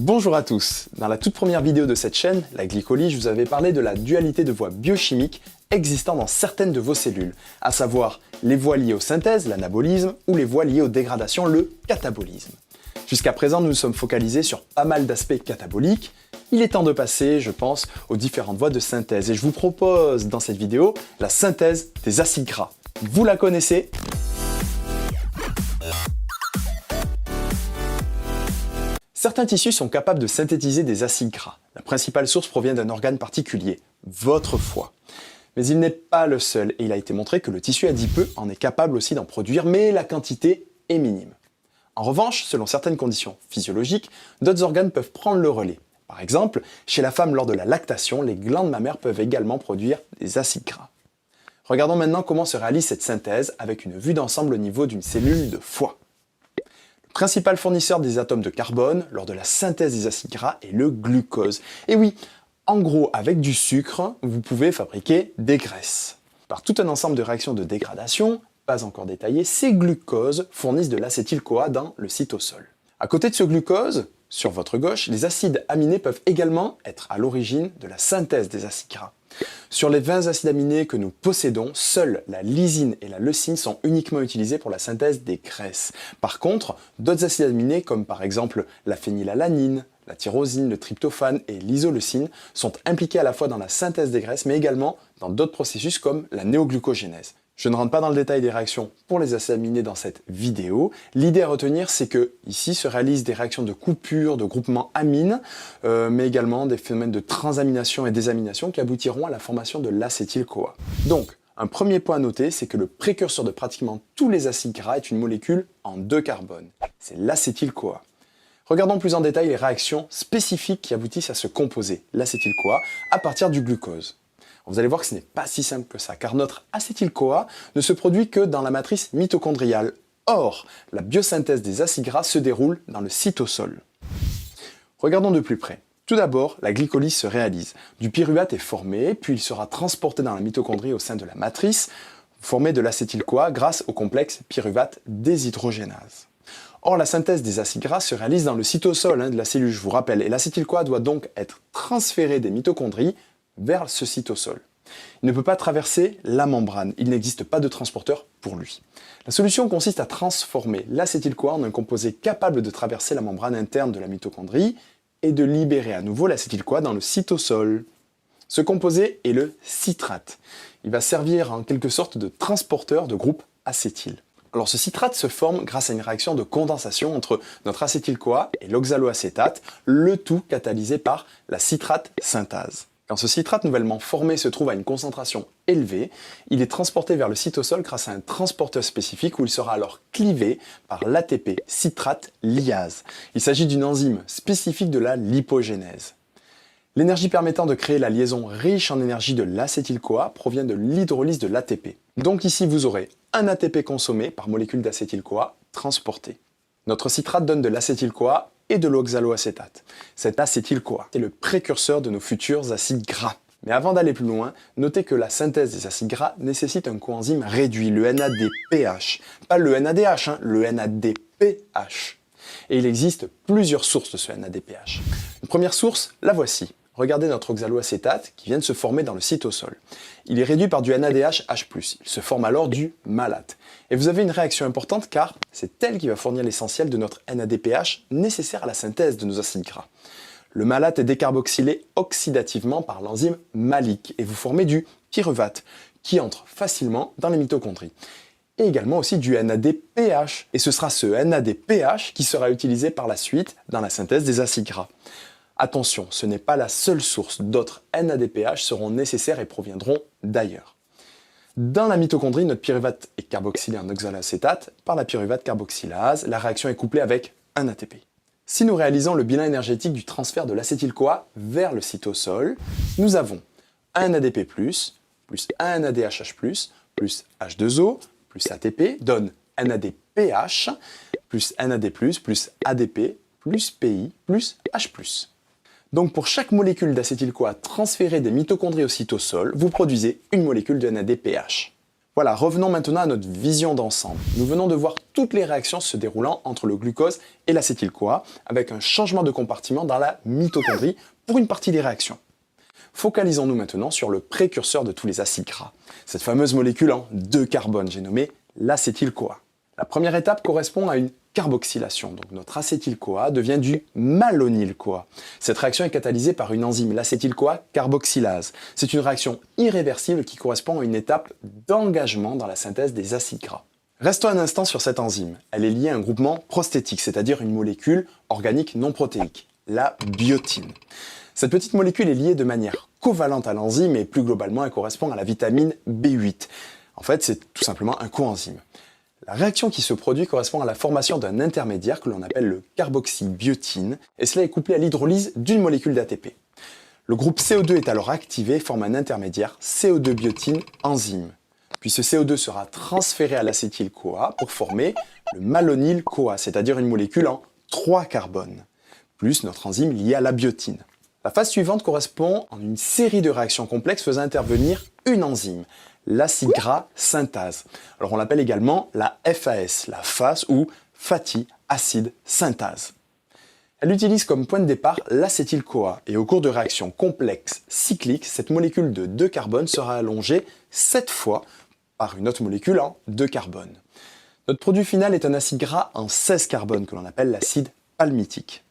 Bonjour à tous. Dans la toute première vidéo de cette chaîne, la glycolyse, je vous avais parlé de la dualité de voies biochimiques existant dans certaines de vos cellules, à savoir les voies liées aux synthèses, l'anabolisme, ou les voies liées aux dégradations, le catabolisme. Jusqu'à présent, nous nous sommes focalisés sur pas mal d'aspects cataboliques. Il est temps de passer, je pense, aux différentes voies de synthèse. Et je vous propose dans cette vidéo la synthèse des acides gras. Vous la connaissez ? Certains tissus sont capables de synthétiser des acides gras. La principale source provient d'un organe particulier, votre foie. Mais il n'est pas le seul et il a été montré que le tissu adipeux en est capable aussi d'en produire, mais la quantité est minime. En revanche, selon certaines conditions physiologiques, d'autres organes peuvent prendre le relais. Par exemple, chez la femme lors de la lactation, les glandes mammaires peuvent également produire des acides gras. Regardons maintenant comment se réalise cette synthèse avec une vue d'ensemble au niveau d'une cellule de foie. Le principal fournisseur des atomes de carbone lors de la synthèse des acides gras est le glucose. Et oui, en gros, avec du sucre, vous pouvez fabriquer des graisses. Par tout un ensemble de réactions de dégradation, pas encore détaillées, ces glucoses fournissent de l'acétyl-CoA dans le cytosol. À côté de ce glucose, sur votre gauche, les acides aminés peuvent également être à l'origine de la synthèse des acides gras. Sur les 20 acides aminés que nous possédons, seuls la lysine et la leucine sont uniquement utilisés pour la synthèse des graisses. Par contre, d'autres acides aminés comme par exemple la phénylalanine, la tyrosine, le tryptophane et l'isoleucine sont impliqués à la fois dans la synthèse des graisses mais également dans d'autres processus comme la néoglucogénèse. Je ne rentre pas dans le détail des réactions pour les acides aminés dans cette vidéo. L'idée à retenir, c'est que ici se réalisent des réactions de coupure, de groupement amine, mais également des phénomènes de transamination et désamination qui aboutiront à la formation de l'acétyl-CoA. Donc, un premier point à noter, c'est que le précurseur de pratiquement tous les acides gras est une molécule en 2 carbones. C'est l'acétyl-CoA. Regardons plus en détail les réactions spécifiques qui aboutissent à ce composé, l'acétyl-CoA, à partir du glucose. Vous allez voir que ce n'est pas si simple que ça, car notre acétyl-CoA ne se produit que dans la matrice mitochondriale. Or, la biosynthèse des acides gras se déroule dans le cytosol. Regardons de plus près. Tout d'abord, la glycolyse se réalise. Du pyruvate est formé, puis il sera transporté dans la mitochondrie au sein de la matrice, formé de l'acétyl-CoA grâce au complexe pyruvate déshydrogénase. Or, la synthèse des acides gras se réalise dans le cytosol de la cellule, je vous rappelle, et l'acétyl-CoA doit donc être transféré des mitochondries vers ce cytosol. Il ne peut pas traverser la membrane, il n'existe pas de transporteur pour lui. La solution consiste à transformer l'acétyl-CoA en un composé capable de traverser la membrane interne de la mitochondrie et de libérer à nouveau l'acétyl-CoA dans le cytosol. Ce composé est le citrate. Il va servir en quelque sorte de transporteur de groupe acétyl. Alors ce citrate se forme grâce à une réaction de condensation entre notre acétyl-CoA et l'oxaloacétate, le tout catalysé par la citrate synthase. Quand ce citrate nouvellement formé se trouve à une concentration élevée, il est transporté vers le cytosol grâce à un transporteur spécifique où il sera alors clivé par l'ATP citrate lyase. Il s'agit d'une enzyme spécifique de la lipogénèse. L'énergie permettant de créer la liaison riche en énergie de l'acétyl-CoA provient de l'hydrolyse de l'ATP. Donc ici vous aurez un ATP consommé par molécule d'acétyl-CoA transporté. Notre citrate donne de l'acétyl-CoA et de l'oxaloacétate. Cet acétyl-CoA est le précurseur de nos futurs acides gras. Mais avant d'aller plus loin, notez que la synthèse des acides gras nécessite un coenzyme réduit, le NADPH. Pas le NADH, le NADPH. Et il existe plusieurs sources de ce NADPH. Une première source, la voici. Regardez notre oxaloacétate qui vient de se former dans le cytosol. Il est réduit par du NADH+. Il se forme alors du malate. Et vous avez une réaction importante car c'est elle qui va fournir l'essentiel de notre NADPH nécessaire à la synthèse de nos acides gras. Le malate est décarboxylé oxydativement par l'enzyme malique et vous formez du pyruvate qui entre facilement dans les mitochondries. Et également aussi du NADPH. Et ce sera ce NADPH qui sera utilisé par la suite dans la synthèse des acides gras. Attention, ce n'est pas la seule source, d'autres NADPH seront nécessaires et proviendront d'ailleurs. Dans la mitochondrie, notre pyruvate est carboxylé en oxaloacétate par la pyruvate carboxylase, la réaction est couplée avec un ATP. Si nous réalisons le bilan énergétique du transfert de l'acétyl-CoA vers le cytosol, nous avons un ADP+, plus un NADHH+, plus H2O, plus ATP, donne NADPH, plus NAD+, plus ADP, plus PI, plus H+. Donc pour chaque molécule d'acétyl-CoA transférée des mitochondries au cytosol, vous produisez une molécule de NADPH. Voilà, revenons maintenant à notre vision d'ensemble. Nous venons de voir toutes les réactions se déroulant entre le glucose et l'acétyl-CoA, avec un changement de compartiment dans la mitochondrie pour une partie des réactions. Focalisons-nous maintenant sur le précurseur de tous les acides gras, cette fameuse molécule en 2 carbone, j'ai nommé l'acétyl-CoA. La première étape correspond à une carboxylation, donc notre acétyl-CoA devient du malonyl-CoA. Cette réaction est catalysée par une enzyme, l'acétyl-CoA carboxylase. C'est une réaction irréversible qui correspond à une étape d'engagement dans la synthèse des acides gras. Restons un instant sur cette enzyme. Elle est liée à un groupement prostétique, c'est-à-dire une molécule organique non protéique, la biotine. Cette petite molécule est liée de manière covalente à l'enzyme et plus globalement elle correspond à la vitamine B8. En fait, c'est tout simplement un coenzyme. La réaction qui se produit correspond à la formation d'un intermédiaire que l'on appelle le carboxybiotine, et cela est couplé à l'hydrolyse d'une molécule d'ATP. Le groupe CO2 est alors activé et forme un intermédiaire CO2-biotine enzyme. Puis ce CO2 sera transféré à l'acétyl-CoA pour former le malonyl-CoA, c'est-à-dire une molécule en 3 carbones, plus notre enzyme liée à la biotine. La phase suivante correspond à une série de réactions complexes faisant intervenir une enzyme, l'acide gras synthase. Alors on l'appelle également la FAS, la phase ou fatty acid synthase. Elle utilise comme point de départ l'acétyl-CoA et au cours de réactions complexes cycliques, cette molécule de 2 carbone sera allongée 7 fois par une autre molécule en 2 carbone. Notre produit final est un acide gras en 16 carbone que l'on appelle l'acide palmitique.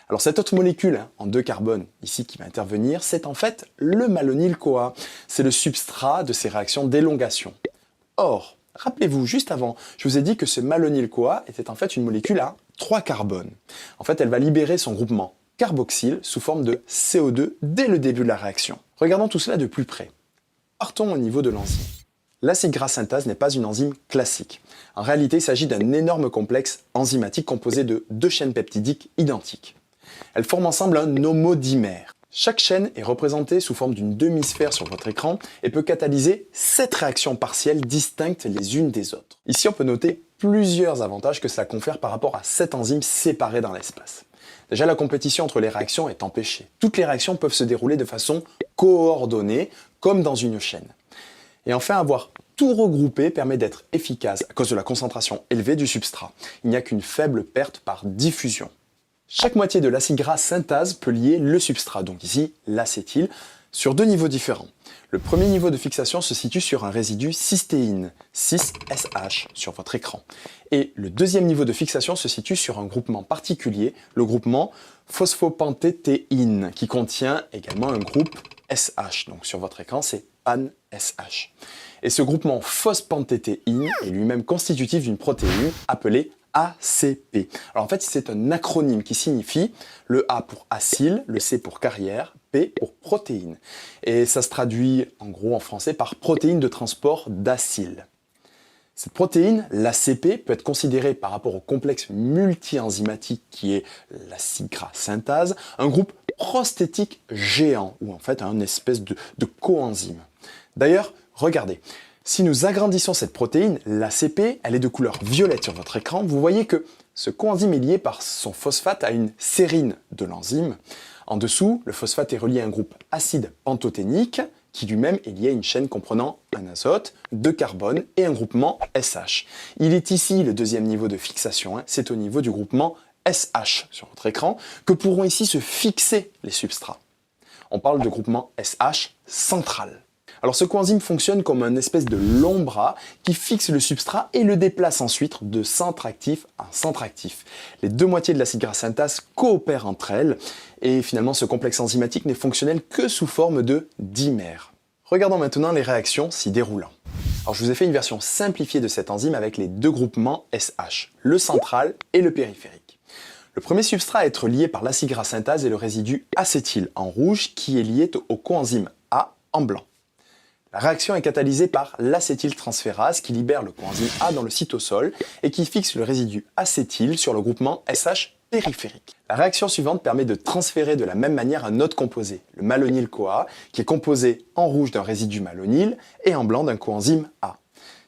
Alors cette autre molécule en 2 carbone ici qui va intervenir, c'est en fait le malonyl-CoA. C'est le substrat de ces réactions d'élongation. Or, rappelez-vous, juste avant, je vous ai dit que ce malonyl-CoA était en fait une molécule à 3 carbones. En fait, elle va libérer son groupement carboxyle sous forme de CO2 dès le début de la réaction. Regardons tout cela de plus près. Partons au niveau de l'enzyme. L'acide gras synthase n'est pas une enzyme classique. En réalité, il s'agit d'un énorme complexe enzymatique composé de 2 chaînes peptidiques identiques. Elles forment ensemble un homodimère. Chaque chaîne est représentée sous forme d'une demi-sphère sur votre écran et peut catalyser 7 réactions partielles distinctes les unes des autres. Ici, on peut noter plusieurs avantages que cela confère par rapport à 7 enzymes séparées dans l'espace. Déjà, la compétition entre les réactions est empêchée. Toutes les réactions peuvent se dérouler de façon coordonnée, comme dans une chaîne. Et enfin, avoir tout regroupé permet d'être efficace à cause de la concentration élevée du substrat. Il n'y a qu'une faible perte par diffusion. Chaque moitié de l'acide gras synthase peut lier le substrat, donc ici l'acétyl, sur 2 niveaux différents. Le premier niveau de fixation se situe sur un résidu cystéine, 6SH, sur votre écran. Et le deuxième niveau de fixation se situe sur un groupement particulier, le groupement phosphopentétéine, qui contient également un groupe SH. Donc sur votre écran, c'est PAN-SH. Et ce groupement phosphopentétéine est lui-même constitutif d'une protéine appelée ACP. Alors en fait, c'est un acronyme qui signifie le A pour acyle, le C pour carrière, P pour protéine. Et ça se traduit en gros en français par protéine de transport d'acyle. Cette protéine, l'ACP, peut être considérée par rapport au complexe multi-enzymatique qui est l'acide gras synthase, un groupe prostétique géant, ou en fait un espèce de coenzyme. D'ailleurs, regardez, si nous agrandissons cette protéine, l'ACP, elle est de couleur violette sur votre écran, vous voyez que ce coenzyme est lié par son phosphate à une sérine de l'enzyme. En dessous, le phosphate est relié à un groupe acide pantothénique, qui lui-même est lié à une chaîne comprenant un azote, 2 carbones et un groupement SH. Il est ici le deuxième niveau de fixation, c'est au niveau du groupement SH sur votre écran que pourront ici se fixer les substrats. On parle de groupement SH central. Alors ce coenzyme fonctionne comme un espèce de long bras qui fixe le substrat et le déplace ensuite de centre actif à centre actif. Les 2 moitiés de l'acide gras synthase coopèrent entre elles et finalement ce complexe enzymatique n'est fonctionnel que sous forme de dimère. Regardons maintenant les réactions s'y déroulant. Alors je vous ai fait une version simplifiée de cette enzyme avec les 2 groupements SH, le central et le périphérique. Le premier substrat à être lié par l'acide gras synthase est le résidu acétyl en rouge qui est lié au coenzyme A en blanc. La réaction est catalysée par l'acétyltransférase qui libère le coenzyme A dans le cytosol et qui fixe le résidu acétyl sur le groupement SH périphérique. La réaction suivante permet de transférer de la même manière un autre composé, le malonyl-CoA, qui est composé en rouge d'un résidu malonyl et en blanc d'un coenzyme A.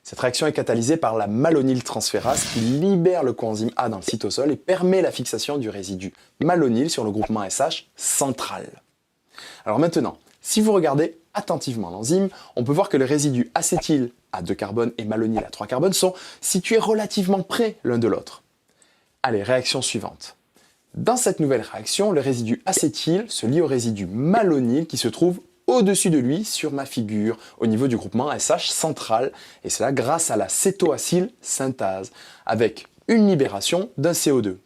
Cette réaction est catalysée par la malonyltransférase qui libère le coenzyme A dans le cytosol et permet la fixation du résidu malonyl sur le groupement SH central. Alors maintenant, si vous regardez attentivement l'enzyme, on peut voir que les résidus acétyl à 2 carbones et malonyl à 3 carbones sont situés relativement près l'un de l'autre. Allez, réaction suivante. Dans cette nouvelle réaction, le résidu acétyl se lie au résidu malonyl qui se trouve au-dessus de lui sur ma figure, au niveau du groupement SH central, et cela grâce à la cétoacyl synthase, avec une libération d'un CO2.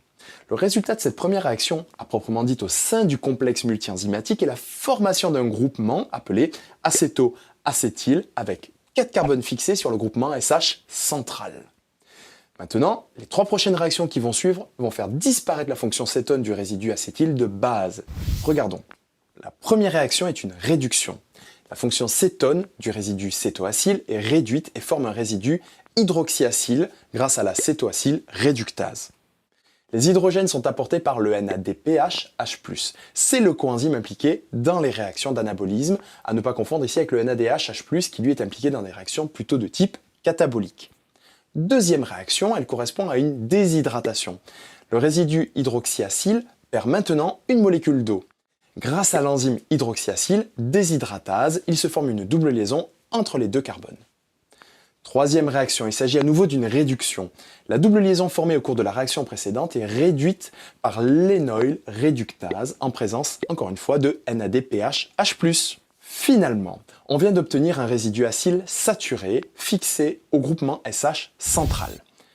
Le résultat de cette première réaction, à proprement dit au sein du complexe multienzymatique, est la formation d'un groupement appelé acéto-acétyl avec 4 carbones fixés sur le groupement SH central. Maintenant, les 3 prochaines réactions qui vont suivre vont faire disparaître la fonction cétone du résidu acétyl de base. Regardons. La première réaction est une réduction. La fonction cétone du résidu cétoacyl est réduite et forme un résidu hydroxyacyle grâce à la cétoacyl réductase. Les hydrogènes sont apportés par le NADPH H+. C'est le coenzyme impliqué dans les réactions d'anabolisme, à ne pas confondre ici avec le NADH H+, qui lui est impliqué dans des réactions plutôt de type catabolique. Deuxième réaction, elle correspond à une déshydratation. Le résidu hydroxyacyle perd maintenant une molécule d'eau. Grâce à l'enzyme hydroxyacyle déshydratase, il se forme une double liaison entre les 2 carbones. Troisième réaction, il s'agit à nouveau d'une réduction. La double liaison formée au cours de la réaction précédente est réduite par l'énoyl réductase en présence, encore une fois, de NADPH H+. Finalement, on vient d'obtenir un résidu acyle saturé fixé au groupement SH central.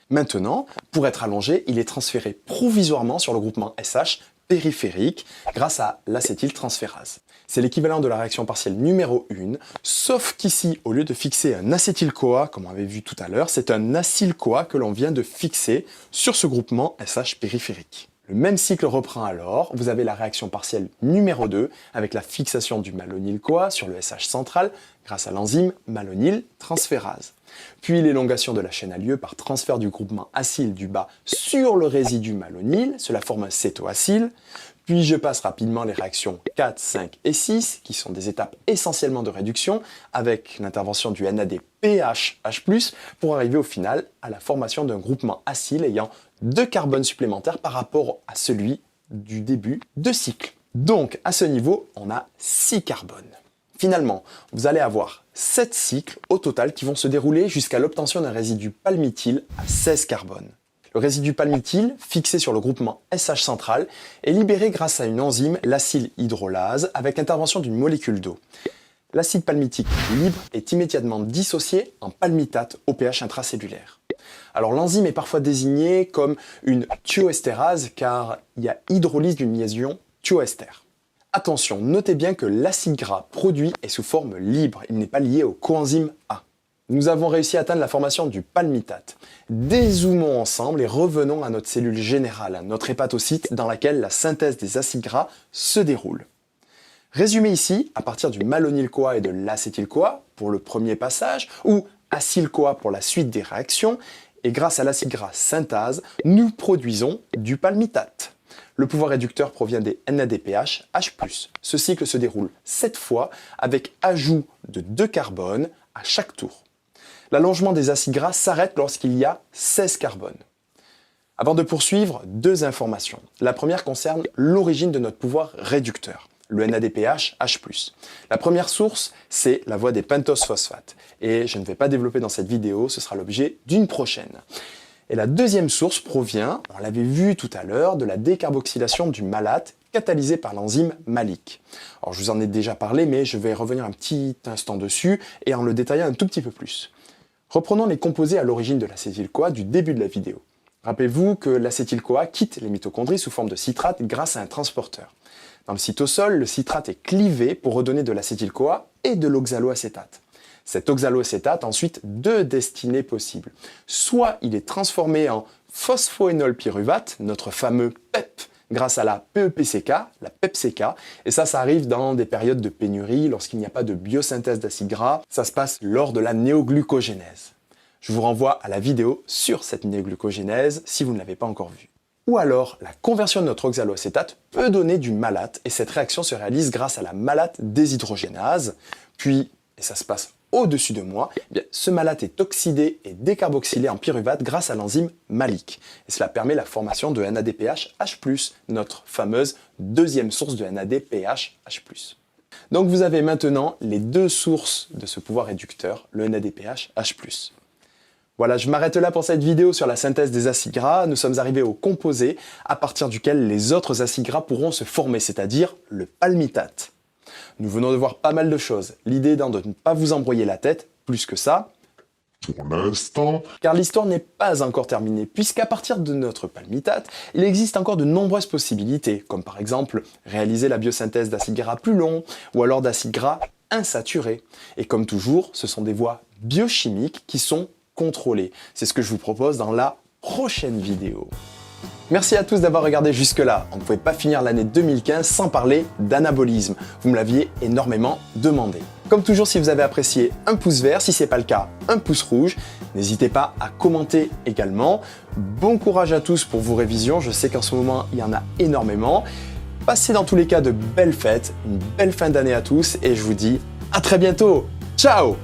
Maintenant, pour être allongé, il est transféré provisoirement sur le groupement SH périphérique grâce à l'acétyltransférase. C'est l'équivalent de la réaction partielle numéro 1, sauf qu'ici, au lieu de fixer un acétyl-CoA, comme on avait vu tout à l'heure, c'est un acyl-CoA que l'on vient de fixer sur ce groupement SH périphérique. Le même cycle reprend alors, vous avez la réaction partielle numéro 2 avec la fixation du malonyl-CoA sur le SH central grâce à l'enzyme malonyl-transférase. Puis l'élongation de la chaîne a lieu par transfert du groupement acyl du bas sur le résidu malonyl, cela forme un cétoacyl. Puis je passe rapidement les réactions 4, 5 et 6, qui sont des étapes essentiellement de réduction, avec l'intervention du NADPH H+, pour arriver au final à la formation d'un groupement acyl ayant 2 carbones supplémentaires par rapport à celui du début de cycle. Donc à ce niveau, on a 6 carbones. Finalement, vous allez avoir 7 cycles au total qui vont se dérouler jusqu'à l'obtention d'un résidu palmityl à 16 carbones. Le résidu palmityl, fixé sur le groupement SH central, est libéré grâce à une enzyme, l'acylhydrolase, avec intervention d'une molécule d'eau. L'acide palmitique libre est immédiatement dissocié en palmitate au pH intracellulaire. Alors l'enzyme est parfois désignée comme une thioestérase car il y a hydrolyse d'une liaison thioester. Attention, notez bien que l'acide gras produit est sous forme libre, il n'est pas lié au coenzyme A. Nous avons réussi à atteindre la formation du palmitate. Dézoomons ensemble et revenons à notre cellule générale, notre hépatocyte dans laquelle la synthèse des acides gras se déroule. Résumé ici, à partir du malonyl-CoA et de l'acétyl-CoA pour le premier passage, ou acyl-CoA pour la suite des réactions, et grâce à l'acide gras synthase, nous produisons du palmitate. Le pouvoir réducteur provient des NADPH H+. Ce cycle se déroule 7 fois avec ajout de 2 carbones à chaque tour. L'allongement des acides gras s'arrête lorsqu'il y a 16 carbones. Avant de poursuivre, 2 informations. La première concerne l'origine de notre pouvoir réducteur, le NADPH H+. La première source, c'est la voie des pentoses phosphates. Et je ne vais pas développer dans cette vidéo, ce sera l'objet d'une prochaine. Et la deuxième source provient, on l'avait vu tout à l'heure, de la décarboxylation du malate catalysée par l'enzyme malique. Alors je vous en ai déjà parlé, mais je vais revenir un petit instant dessus et en le détaillant un tout petit peu plus. Reprenons les composés à l'origine de l'acétyl-CoA du début de la vidéo. Rappelez-vous que l'acétyl-CoA quitte les mitochondries sous forme de citrate grâce à un transporteur. Dans le cytosol, le citrate est clivé pour redonner de l'acétyl-CoA et de l'oxaloacétate. Cet oxaloacétate a ensuite 2 destinées possibles. Soit il est transformé en phosphoénolpyruvate, notre fameux PEP, grâce à la PEPCK, la PEPCK, et ça arrive dans des périodes de pénurie, lorsqu'il n'y a pas de biosynthèse d'acides gras, ça se passe lors de la néoglucogénèse. Je vous renvoie à la vidéo sur cette néoglucogénèse si vous ne l'avez pas encore vue. Ou alors, la conversion de notre oxaloacétate peut donner du malate, et cette réaction se réalise grâce à la malate déshydrogénase, puis, et ça se passe au-dessus de moi, eh bien, ce malate est oxydé et décarboxylé en pyruvate grâce à l'enzyme malique. Et cela permet la formation de NADPH H+, notre fameuse deuxième source de NADPH H+. Donc vous avez maintenant les deux sources de ce pouvoir réducteur, le NADPH, H+. Voilà, je m'arrête là pour cette vidéo sur la synthèse des acides gras. Nous sommes arrivés au composé à partir duquel les autres acides gras pourront se former, c'est-à-dire le palmitate. Nous venons de voir pas mal de choses. L'idée étant de ne pas vous embrouiller la tête, plus que ça, pour l'instant, car l'histoire n'est pas encore terminée, puisqu'à partir de notre palmitate, il existe encore de nombreuses possibilités, comme par exemple réaliser la biosynthèse d'acides gras plus longs, ou alors d'acides gras insaturés. Et comme toujours, ce sont des voies biochimiques qui sont contrôlées. C'est ce que je vous propose dans la prochaine vidéo. Merci à tous d'avoir regardé jusque-là. On ne pouvait pas finir l'année 2015 sans parler d'anabolisme. Vous me l'aviez énormément demandé. Comme toujours, si vous avez apprécié, un pouce vert. Si ce n'est pas le cas, un pouce rouge. N'hésitez pas à commenter également. Bon courage à tous pour vos révisions. Je sais qu'en ce moment, il y en a énormément. Passez dans tous les cas de belles fêtes, une belle fin d'année à tous et je vous dis à très bientôt. Ciao!